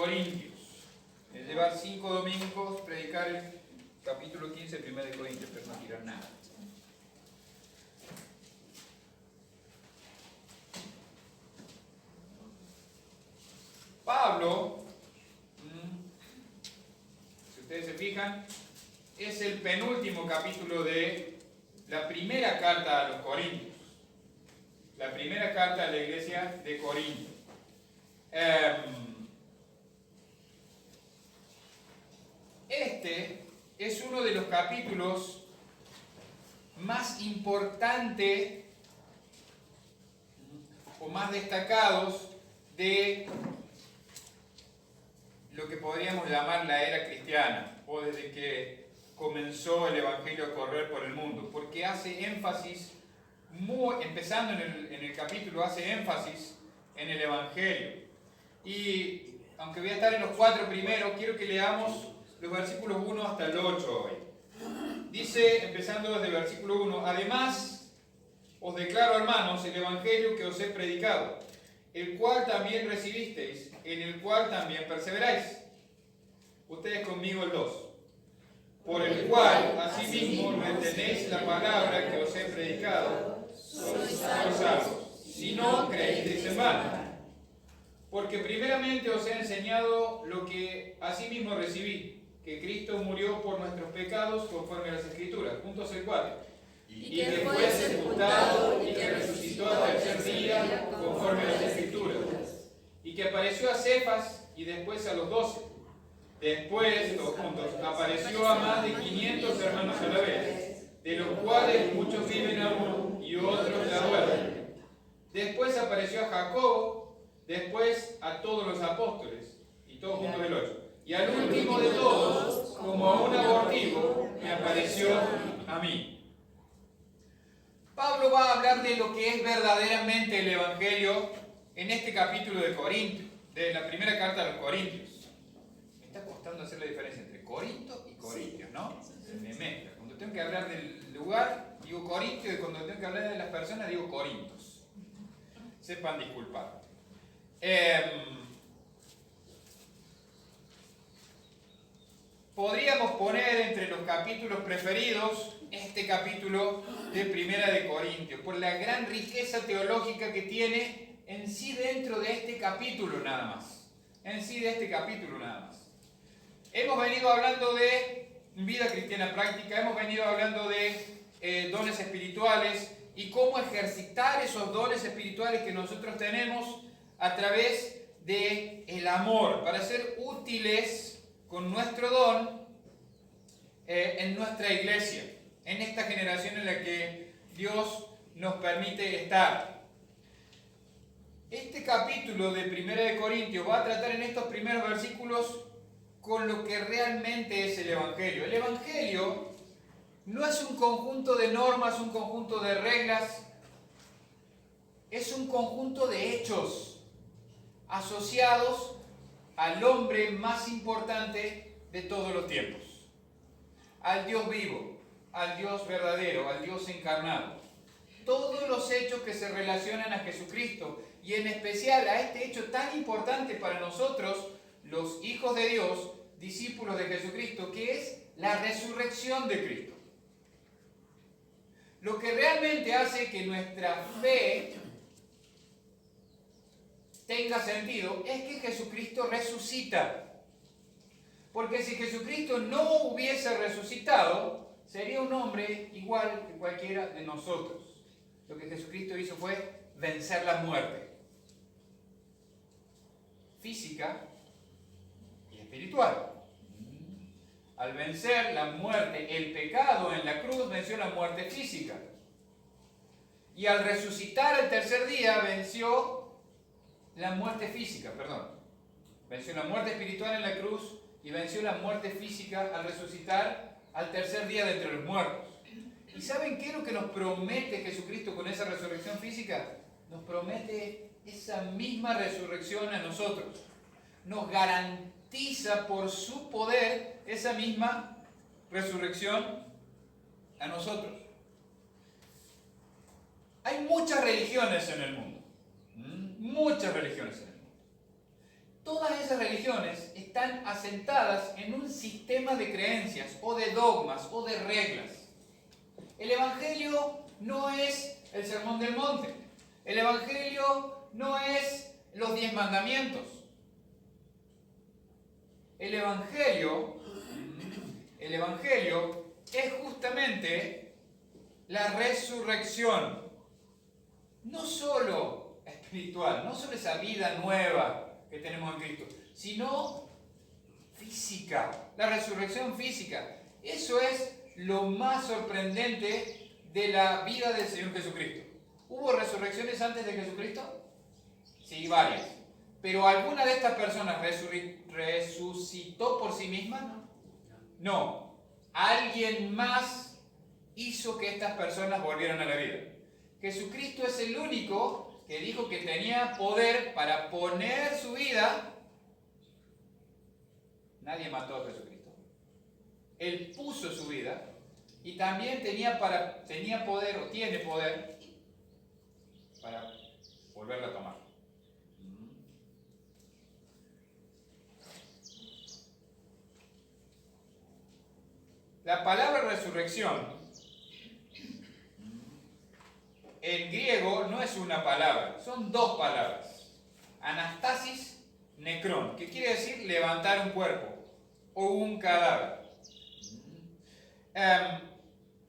Corintios. Es llevar 5 domingos, predicar el capítulo 15 de 1 de Corintios, pero no tirar nada. Pablo, si ustedes se fijan, es el penúltimo capítulo de la primera carta a los Corintios. La primera carta a la iglesia de Corinto. Este es uno de los capítulos más importantes o más destacados de lo que podríamos llamar la era cristiana, o desde que comenzó el Evangelio a correr por el mundo, porque hace énfasis, empezando en el capítulo, hace énfasis en el Evangelio. Y aunque voy a estar en los 4 primeros, quiero que leamos los versículos 1 hasta el 8 hoy. Dice, empezando desde el versículo 1, además os declaro, hermanos, el Evangelio que os he predicado, el cual también recibisteis, en el cual también perseveráis. Ustedes conmigo el 2. Por el cual, asimismo, retenéis la palabra que os he predicado, sois salvos, si no creísteis en vano. Porque primeramente os he enseñado lo que asimismo recibí, que Cristo murió por nuestros pecados conforme a las Escrituras. Juntos el 4. Y que fue sepultado y que resucitó al tercer día conforme a las Escrituras. Y que apareció a Cefas y después a los 12. Después, todos juntos, apareció a más de 500 hermanos a la vez, de los cuales muchos viven aún y otros la duermen. Después apareció a Jacobo, después a todos los apóstoles, y todos juntos el 8. Y al último de todos, como a un abortivo, me apareció a mí. Pablo va a hablar de lo que es verdaderamente el Evangelio en este capítulo de Corinto, de la primera carta a los Corintios. Me está costando hacer la diferencia entre Corinto y Corintios, ¿no? Se me mezcla. Cuando tengo que hablar del lugar, digo Corintio, y cuando tengo que hablar de las personas, digo Corintos. Sepan disculpar. Podríamos poner entre los capítulos preferidos este capítulo de Primera de Corintios, por la gran riqueza teológica que tiene en sí dentro de este capítulo nada más. En sí de este capítulo nada más. Hemos venido hablando de vida cristiana práctica, hemos venido hablando de dones espirituales y cómo ejercitar esos dones espirituales que nosotros tenemos a través del amor, para ser útiles con nuestro don en nuestra iglesia, en esta generación en la que Dios nos permite estar. Este capítulo de 1 de Corintios va a tratar en estos primeros versículos con lo que realmente es el Evangelio. El Evangelio no es un conjunto de normas, un conjunto de reglas, es un conjunto de hechos asociados al hombre más importante de todos los tiempos, al Dios vivo, al Dios verdadero, al Dios encarnado. Todos los hechos que se relacionan a Jesucristo y en especial a este hecho tan importante para nosotros, los hijos de Dios, discípulos de Jesucristo, que es la resurrección de Cristo. Lo que realmente hace que nuestra fe tenga sentido es que Jesucristo resucita. Porque si Jesucristo no hubiese resucitado, sería un hombre igual que cualquiera de nosotros. Lo que Jesucristo hizo fue vencer la muerte física y espiritual. Al vencer la muerte, el pecado en la cruz venció la muerte física. Y al resucitar el tercer día venció la muerte física, venció la muerte espiritual en la cruz y venció la muerte física al resucitar al tercer día de entre los muertos. ¿Y saben qué es lo que nos promete Jesucristo con esa resurrección física? Nos promete esa misma resurrección a nosotros. Nos garantiza por su poder esa misma resurrección a nosotros. Hay muchas religiones en el mundo. Muchas religiones en el mundo. Todas esas religiones están asentadas en un sistema de creencias o de dogmas o de reglas. El Evangelio no es el Sermón del Monte. El Evangelio no es los 10 mandamientos. El Evangelio es justamente la resurrección. No solo espiritual, no solo esa vida nueva que tenemos en Cristo, sino física, la resurrección física. Eso es lo más sorprendente de la vida del Señor Jesucristo. ¿Hubo resurrecciones antes de Jesucristo? Sí, varias. ¿Pero alguna de estas personas resucitó por sí misma? No. Alguien más hizo que estas personas volvieran a la vida. Jesucristo es el único que dijo que tenía poder para poner su vida. Nadie mató a Jesucristo. Él puso su vida y también tenía poder o tiene poder para volverla a tomar. La palabra resurrección en griego no es una palabra, son dos palabras. Anastasis, necrón, que quiere decir levantar un cuerpo o un cadáver.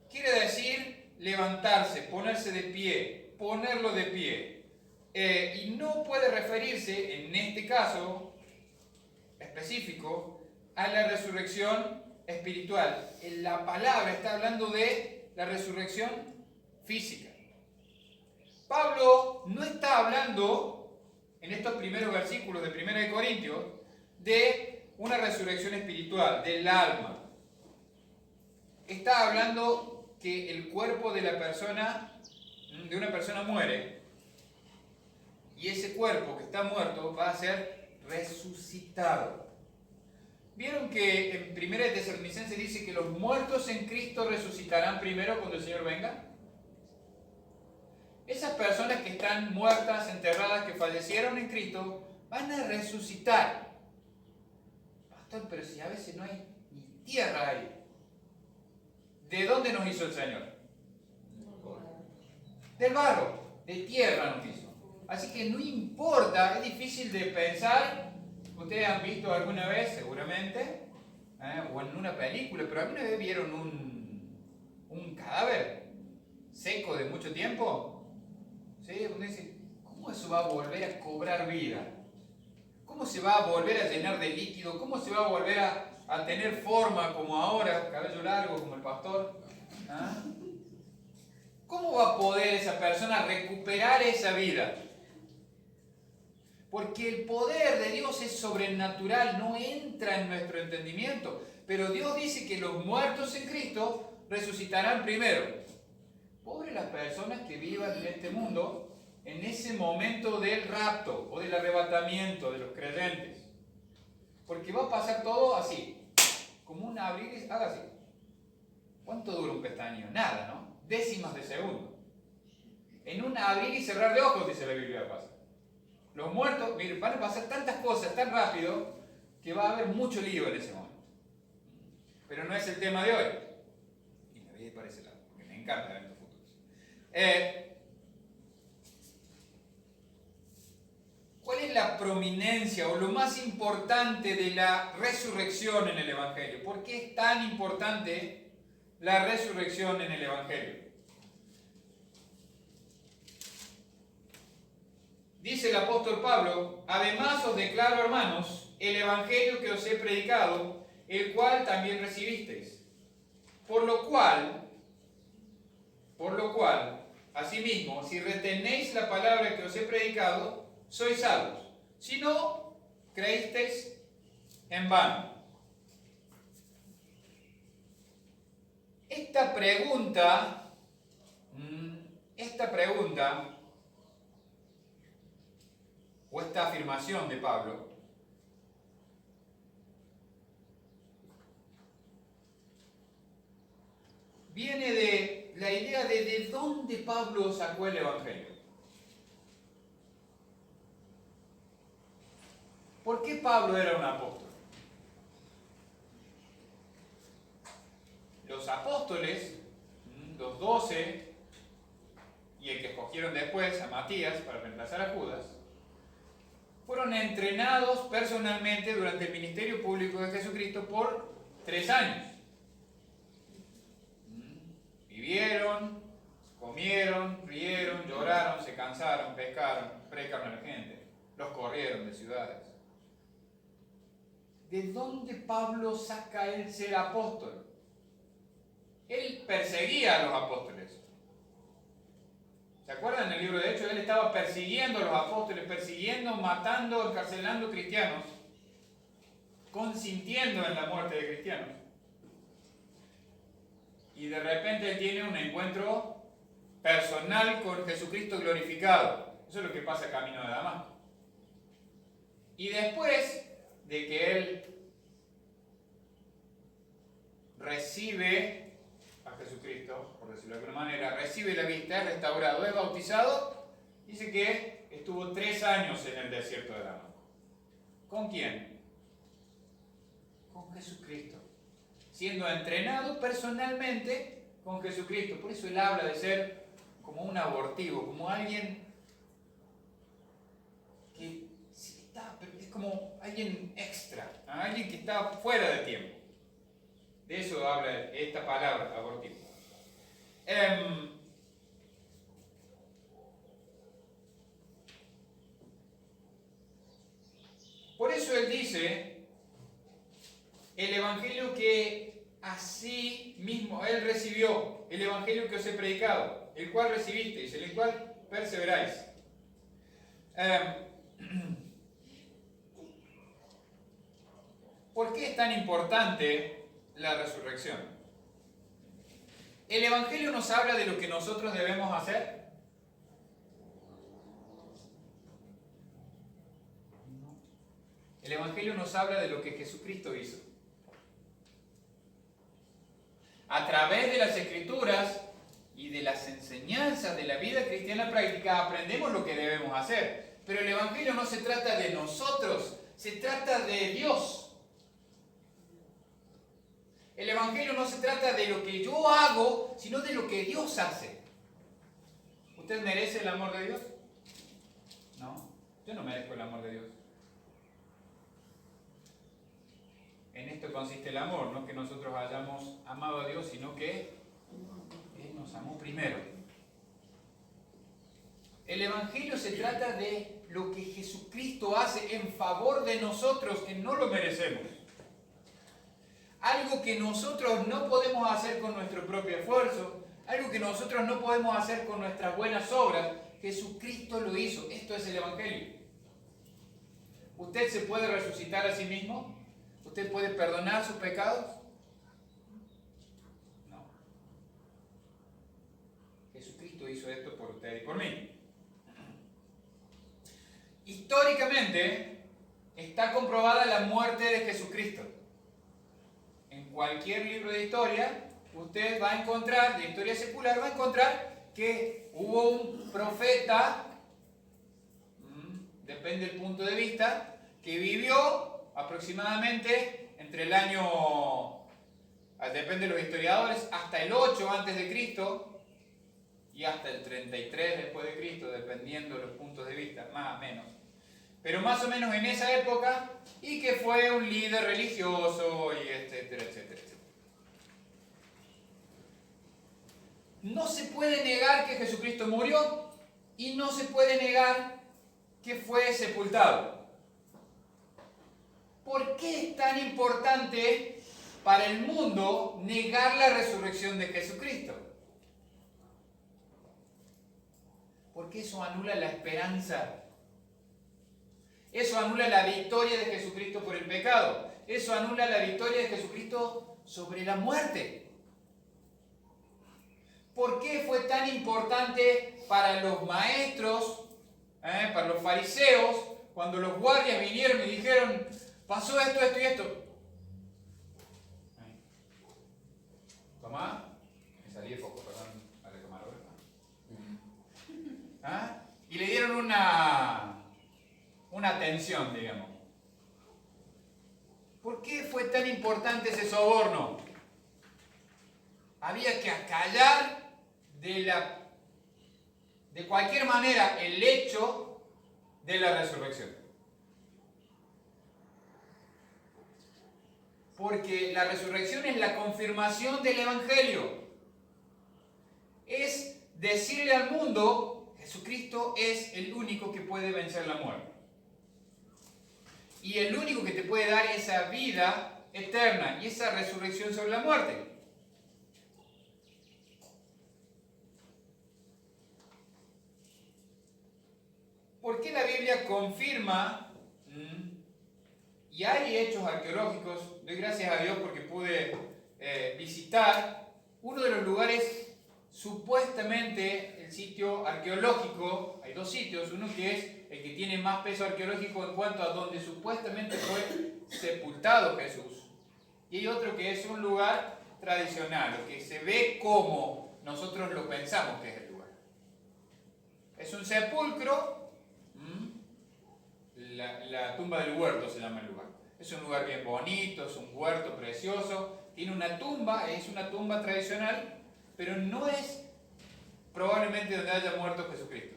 Quiere decir levantarse, ponerse de pie, ponerlo de pie. Y no puede referirse, en este caso específico, a la resurrección espiritual. La palabra está hablando de la resurrección física. Pablo no está hablando, en estos primeros versículos de 1 Corintios, de una resurrección espiritual, del alma. Está hablando que el cuerpo de una persona muere, y ese cuerpo que está muerto va a ser resucitado. ¿Vieron que en 1 Tesalonicenses dice que los muertos en Cristo resucitarán primero cuando el Señor venga? Esas personas que están muertas, enterradas, que fallecieron en Cristo, van a resucitar. Pastor, pero si a veces no hay ni tierra ahí. ¿De dónde nos hizo el Señor? Del barro, de tierra nos hizo. Así que no importa, es difícil de pensar. Ustedes han visto alguna vez, seguramente, o en una película, pero alguna vez vieron un cadáver seco de mucho tiempo. ¿Sí? Uno dice, ¿cómo eso va a volver a cobrar vida? ¿Cómo se va a volver a llenar de líquido? ¿Cómo se va a volver a tener forma como ahora, cabello largo como el pastor? ¿Ah? ¿Cómo va a poder esa persona recuperar esa vida? Porque el poder de Dios es sobrenatural, no entra en nuestro entendimiento. Pero Dios dice que los muertos en Cristo resucitarán primero. Pobres las personas que vivan en este mundo en ese momento del rapto o del arrebatamiento de los creyentes. Porque va a pasar todo así, como un abrir y haga así. ¿Cuánto dura un pestañeo? Nada, ¿no? Décimas de segundo. En un abrir y cerrar de ojos, dice la Biblia, pasa. Los muertos, miren, van a pasar tantas cosas tan rápido que va a haber mucho lío en ese momento. Pero no es el tema de hoy. Y me voy para ese lado, porque me encanta ver estos futuros. ¿Cuál es la prominencia o lo más importante de la resurrección en el Evangelio? ¿Por qué es tan importante la resurrección en el Evangelio? Dice el apóstol Pablo, además os declaro, hermanos, el Evangelio que os he predicado, el cual también recibisteis. Por lo cual, asimismo, si retenéis la palabra que os he predicado, sois salvos. Si no, creísteis en vano. Esta pregunta o esta afirmación de Pablo viene de la idea de dónde Pablo sacó el Evangelio. ¿Por qué Pablo era un apóstol? Los apóstoles, los 12, y el que escogieron después, a Matías, para reemplazar a Judas, fueron entrenados personalmente durante el ministerio público de Jesucristo por 3 años. Vivieron, comieron, rieron, lloraron, se cansaron, pescaron, predicaron a la gente, los corrieron de ciudades. ¿De dónde Pablo saca el ser apóstol? Él perseguía a los apóstoles. ¿Se acuerdan del libro de Hechos? Él estaba persiguiendo a los apóstoles, persiguiendo, matando, encarcelando cristianos, consintiendo en la muerte de cristianos. Y de repente él tiene un encuentro personal con Jesucristo glorificado. Eso es lo que pasa camino de Damasco. Y después de que él recibe a Jesucristo, por decirlo de alguna manera, recibe la vista, es restaurado, es bautizado, dice que estuvo 3 años en el desierto de Damasco. ¿Con quién? Con Jesucristo. Siendo entrenado personalmente con Jesucristo. Por eso él habla de ser como un abortivo, como alguien que está, es como alguien extra, alguien que está fuera de tiempo. De eso habla esta palabra, abortivo. Por eso él dice, el evangelio que así mismo él recibió, el evangelio que os he predicado, el cual recibisteis, en el cual perseveráis. ¿Por qué es tan importante la resurrección? ¿El evangelio nos habla de lo que nosotros debemos hacer? El evangelio nos habla de lo que Jesucristo hizo. A través de las escrituras y de las enseñanzas de la vida cristiana práctica aprendemos lo que debemos hacer. Pero el evangelio no se trata de nosotros, se trata de Dios. El evangelio no se trata de lo que yo hago, sino de lo que Dios hace. ¿Usted merece el amor de Dios? No, yo no merezco el amor de Dios. En esto consiste el amor, no que nosotros hayamos amado a Dios, sino que Él nos amó primero. El evangelio se trata de lo que Jesucristo hace en favor de nosotros, que no lo merecemos. Algo que nosotros no podemos hacer con nuestro propio esfuerzo, algo que nosotros no podemos hacer con nuestras buenas obras, Jesucristo lo hizo. Esto es el evangelio. ¿Usted se puede resucitar a sí mismo? ¿Usted puede perdonar sus pecados? No. Jesucristo hizo esto por usted y por mí. Históricamente está comprobada la muerte de Jesucristo. En cualquier libro de historia, usted va a encontrar, de historia secular, va a encontrar que hubo un profeta, depende del punto de vista, que vivió aproximadamente entre el año, depende de los historiadores, hasta el 8 antes de Cristo y hasta el 33 después de Cristo, dependiendo de los puntos de vista, más o menos. Pero más o menos en esa época, y que fue un líder religioso, y etcétera, etcétera, etcétera. No se puede negar que Jesucristo murió, y no se puede negar que fue sepultado. ¿Por qué es tan importante para el mundo negar la resurrección de Jesucristo? Porque eso anula la esperanza. Eso anula la victoria de Jesucristo por el pecado. Eso anula la victoria de Jesucristo sobre la muerte. ¿Por qué fue tan importante para los maestros, para los fariseos, cuando los guardias vinieron y dijeron, pasó esto, esto y esto? Tomá, me salí de foco, perdón, a retomar ahora. Y le dieron una atención, digamos. ¿Por qué fue tan importante ese soborno? Había que acallar de cualquier manera el hecho de la resurrección. Porque la resurrección es la confirmación del Evangelio. Es decirle al mundo, Jesucristo es el único que puede vencer la muerte. Y el único que te puede dar esa vida eterna y esa resurrección sobre la muerte. ¿Por qué la Biblia confirma? Y hay hechos arqueológicos, doy gracias a Dios porque pude visitar uno de los lugares, supuestamente el sitio arqueológico, hay dos sitios, uno que es el que tiene más peso arqueológico en cuanto a donde supuestamente fue sepultado Jesús, y hay otro que es un lugar tradicional, lo que se ve como nosotros lo pensamos que es el lugar. Es un sepulcro, la tumba del huerto se llama el lugar. Es un lugar bien bonito, es un huerto precioso, tiene una tumba, es una tumba tradicional, pero no es probablemente donde haya muerto Jesucristo.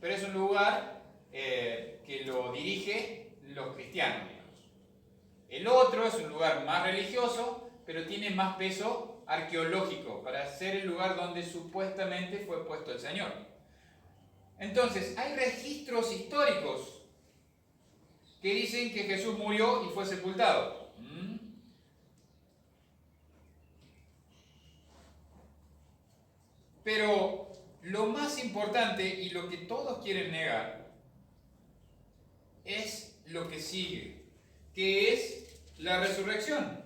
Pero es un lugar que lo dirige los cristianos, digamos. El otro es un lugar más religioso, pero tiene más peso arqueológico para ser el lugar donde supuestamente fue puesto el Señor. Entonces, hay registros históricos que dicen que Jesús murió y fue sepultado. Pero lo más importante y lo que todos quieren negar es lo que sigue, que es la resurrección.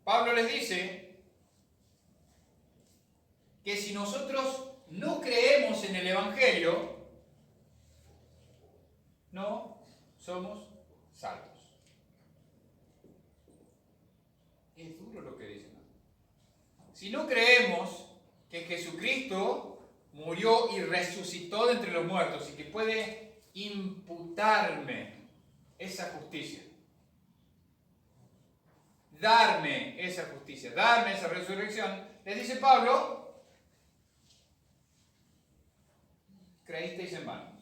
Pablo les dice que si nosotros no creemos en el Evangelio, no somos salvos. Es duro lo que dice, ¿no? Si no creemos que Jesucristo murió y resucitó de entre los muertos y que puede imputarme esa justicia, darme esa justicia, darme esa resurrección, les dice Pablo, creísteis en vano.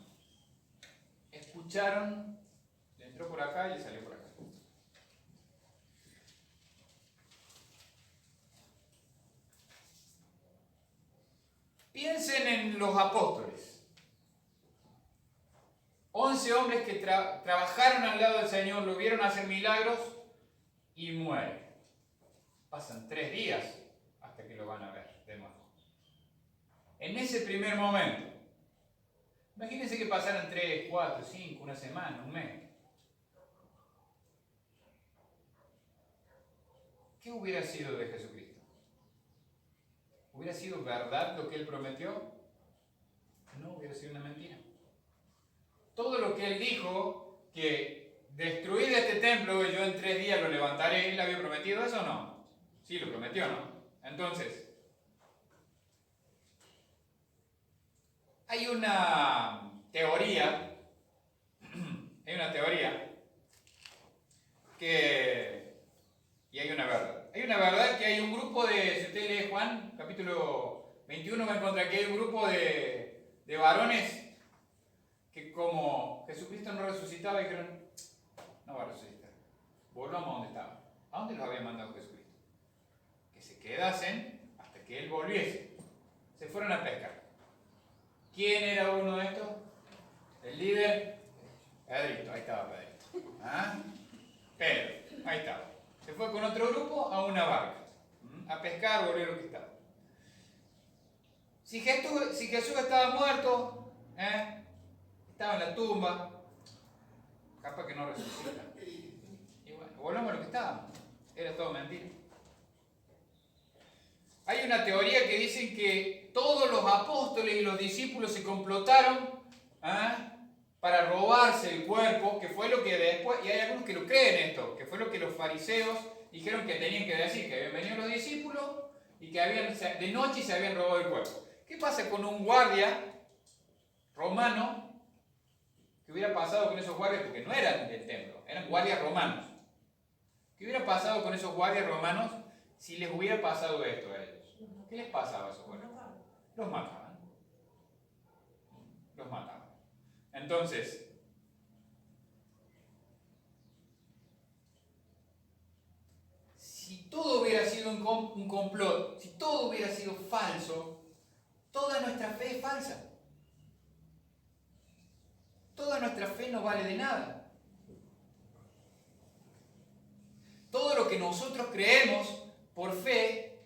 Escucharon, le entró por acá y le salió por acá. Piensen en los apóstoles. 11 hombres que trabajaron al lado del Señor, lo vieron hacer milagros y mueren. Pasan 3 días hasta que lo van a ver de nuevo. En ese primer momento, imagínense que pasaran 3, 4, 5, una semana, un mes. ¿Qué hubiera sido de Jesucristo? ¿Hubiera sido verdad lo que Él prometió? No, hubiera sido una mentira. Todo lo que Él dijo, que destruid este templo y yo en 3 días lo levantaré, ¿Él había prometido eso o no? Sí, lo prometió, ¿no? Entonces, hay una teoría y hay una verdad. Hay una verdad que hay un grupo de, si usted lee Juan, capítulo 21, va a encontrar que hay un grupo de varones que como Jesucristo no resucitaba, dijeron, no va a resucitar, volvamos a donde estaba. ¿A dónde los había mandado Jesucristo? Que se quedasen hasta que Él volviese. Se fueron a pescar. ¿Quién era uno de estos? El líder, Pedrito, ahí estaba Pedrito. Pedro, ahí estaba. Se fue con otro grupo a una barca, a pescar, volvieron que estaba. Si Jesús estaba muerto, estaba en la tumba, capaz que no resucita. Y bueno, volvamos a lo que estábamos. Era todo mentira. Hay una teoría que dice que todos los apóstoles y los discípulos se complotaron para robarse el cuerpo, que fue lo que después, y hay algunos que lo creen esto, que fue lo que los fariseos dijeron que tenían que decir, que habían venido los discípulos y que de noche se habían robado el cuerpo. ¿Qué pasa con un guardia romano que ¿Qué hubiera pasado con esos guardias? Porque no eran del templo, eran guardias romanos. ¿Qué hubiera pasado con esos guardias romanos si les hubiera pasado esto a ellos? ¿Qué les pasaba a esos guardias? Los mataban. Los mataban. Entonces, si todo hubiera sido un complot, si todo hubiera sido falso, toda nuestra fe es falsa. Toda nuestra fe no vale de nada. Todo lo que nosotros creemos por fe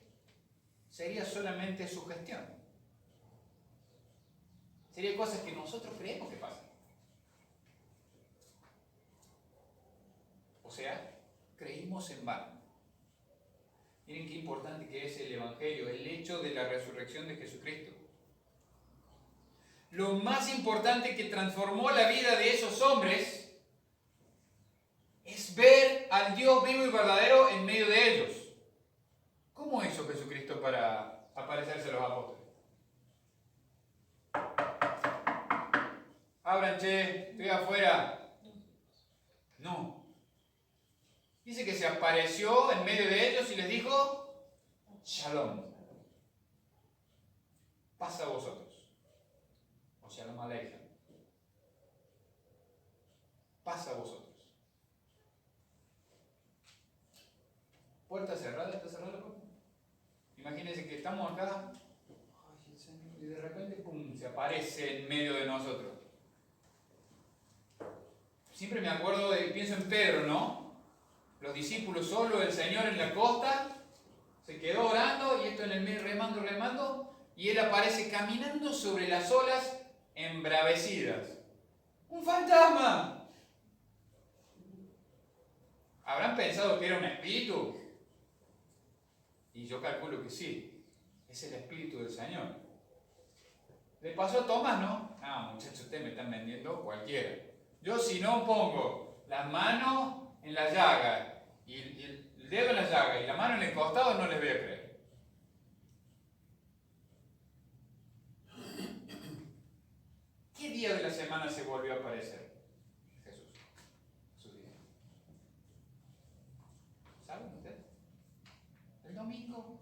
sería solamente sugestión. Serían cosas que nosotros creemos que pasan. O sea, creímos en vano. Miren qué importante que es el Evangelio, el hecho de la resurrección de Jesucristo. Lo más importante que transformó la vida de esos hombres es ver al Dios vivo y verdadero en medio de ellos. ¿Cómo hizo Jesucristo para aparecerse a los apóstoles? Abran, che, estoy afuera. No. Dice que se apareció en medio de ellos y les dijo, Shalom. Paz a vosotros. O Shalom Aleichem. Paz a vosotros. Puerta cerrada, ¿está cerrada la puerta? Imagínense que estamos acá, ay, el Señor, y de repente, pum, se aparece en medio de nosotros. Siempre me acuerdo, pienso en Pedro, ¿no? Los discípulos solo, el Señor en la costa, se quedó orando y esto en el medio remando, y él aparece caminando sobre las olas embravecidas. ¡Un fantasma! ¿Habrán pensado que era un espíritu? Y yo calculo que sí, es el Espíritu del Señor. Le pasó a Tomás, ¿no? Ah, muchachos, ustedes me están vendiendo cualquiera. Yo si no pongo las manos en la llaga, y el dedo en la llaga y la mano en el costado, no les voy a creer. ¿Qué día de la semana se volvió a aparecer Jesús? ¿Saben ustedes? El domingo.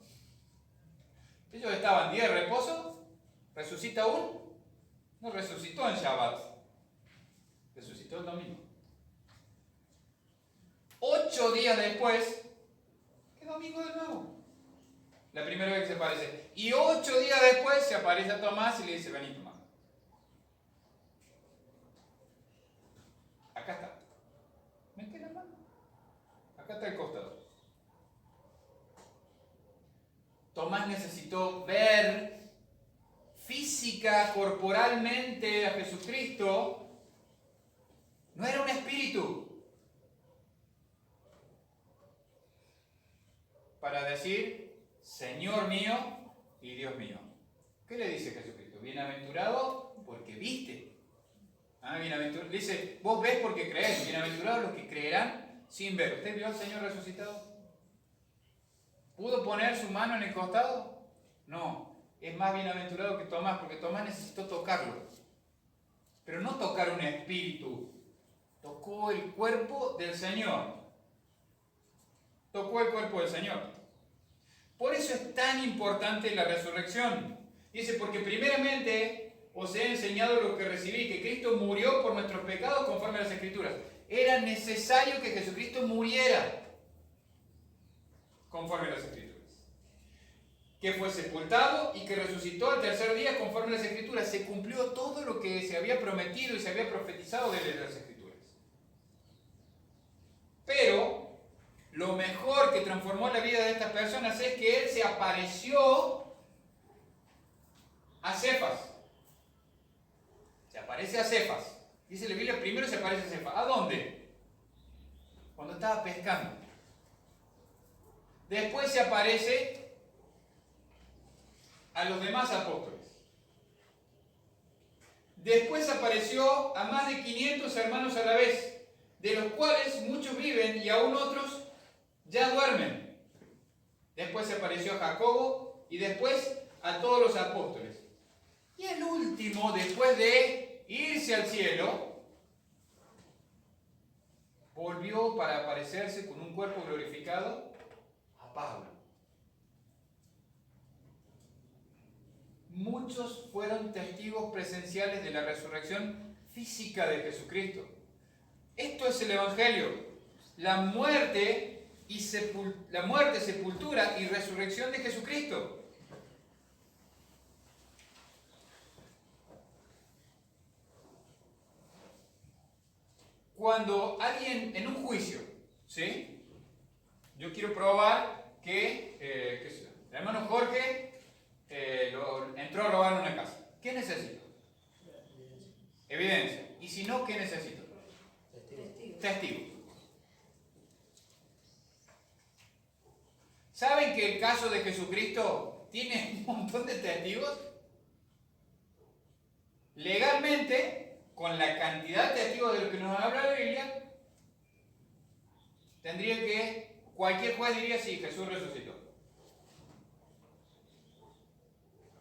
Ellos estaban día de reposo, resucita aún, no resucitó en Shabbat, resucitó el domingo. 8 días después, ¿qué domingo de nuevo? La primera vez que se aparece. Y 8 días después se aparece a Tomás y le dice, vení Tomás. Acá está. Mete la mano. Acá está el costado. Tomás necesitó ver física, corporalmente a Jesucristo. No era un espíritu. Para decir, Señor mío y Dios mío. ¿Qué le dice Jesucristo? Bienaventurado porque viste. Bienaventurado. Dice, vos ves porque crees. Bienaventurados los que creerán sin ver. ¿Usted vio al Señor resucitado? ¿Pudo poner su mano en el costado? No. Es más bienaventurado que Tomás, porque Tomás necesitó tocarlo. Pero no tocar un espíritu. Tocó el cuerpo del Señor. Tocó el cuerpo del Señor. Por eso es tan importante la resurrección. Dice, porque primeramente os he enseñado lo que recibí, que Cristo murió por nuestros pecados conforme a las Escrituras. Era necesario que Jesucristo muriera conforme a las Escrituras. Que fue sepultado y que resucitó al tercer día conforme a las Escrituras. Se cumplió todo lo que se había prometido y se había profetizado de las Escrituras. Pero lo mejor que transformó la vida de estas personas es que Él se apareció a Cefas. Se aparece a Cefas. Dice la Biblia, primero se aparece a Cefas. ¿A dónde? Cuando estaba pescando. Después se aparece a los demás apóstoles. Después apareció a más de 500 hermanos a la vez, de los cuales muchos viven y aún otros ya duermen. Después se apareció a Jacobo y después a todos los apóstoles. Y el último, después de irse al cielo, volvió para aparecerse con un cuerpo glorificado a Pablo. Muchos fueron testigos presenciales de la resurrección física de Jesucristo. Esto es el Evangelio. La muerte, sepultura y resurrección de Jesucristo. Cuando alguien en un juicio, ¿sí? Yo quiero probar que el hermano Jorge entró a robar una casa. ¿Qué necesito? Evidencia. Y si no, ¿qué necesito? Testigo. ¿Saben que el caso de Jesucristo tiene un montón de testigos? Legalmente, con la cantidad de testigos de lo que nos habla la Biblia, tendría que, cualquier juez diría, sí, Jesús resucitó.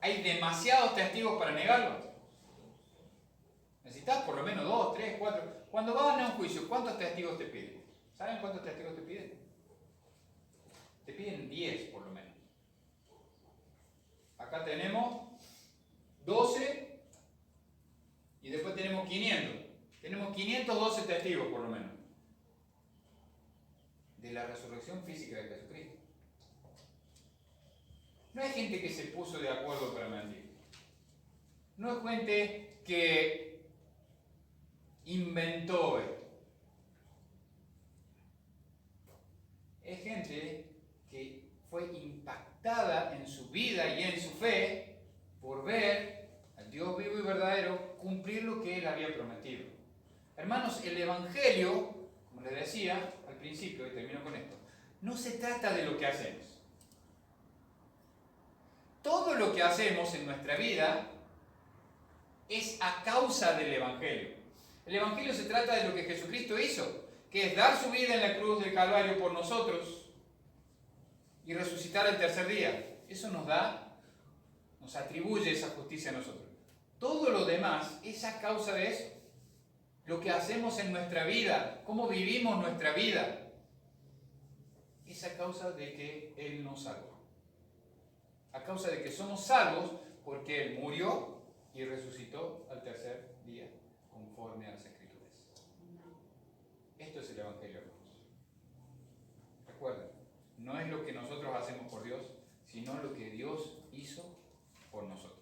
Hay demasiados testigos para negarlo. Necesitas por lo menos 2, 3, 4. Cuando van a un juicio, ¿cuántos testigos te piden? ¿Saben cuántos testigos te piden? Te piden 10 por lo menos. Acá tenemos 12 y después tenemos 500. Tenemos 512 testigos por lo menos de la resurrección física de Jesucristo. No hay gente que se puso de acuerdo para mentir. No es gente que inventó esto. Es gente que fue impactada en su vida y en su fe por ver al Dios vivo y verdadero cumplir lo que Él había prometido. Hermanos, el Evangelio, como les decía al principio, y termino con esto, no se trata de lo que hacemos. Todo lo que hacemos en nuestra vida es a causa del Evangelio. El Evangelio se trata de lo que Jesucristo hizo, que es dar su vida en la cruz del Calvario por nosotros y resucitar el tercer día. Eso nos atribuye esa justicia a nosotros. Todo lo demás es a causa de eso. Lo que hacemos en nuestra vida, cómo vivimos nuestra vida, es a causa de que Él nos salvó. A causa de que somos salvos porque Él murió y resucitó al tercer día, conforme a las Escrituras. Esto es el Evangelio, hermanos. Recuerden, no es lo que nosotros hacemos por Dios, sino lo que Dios hizo por nosotros.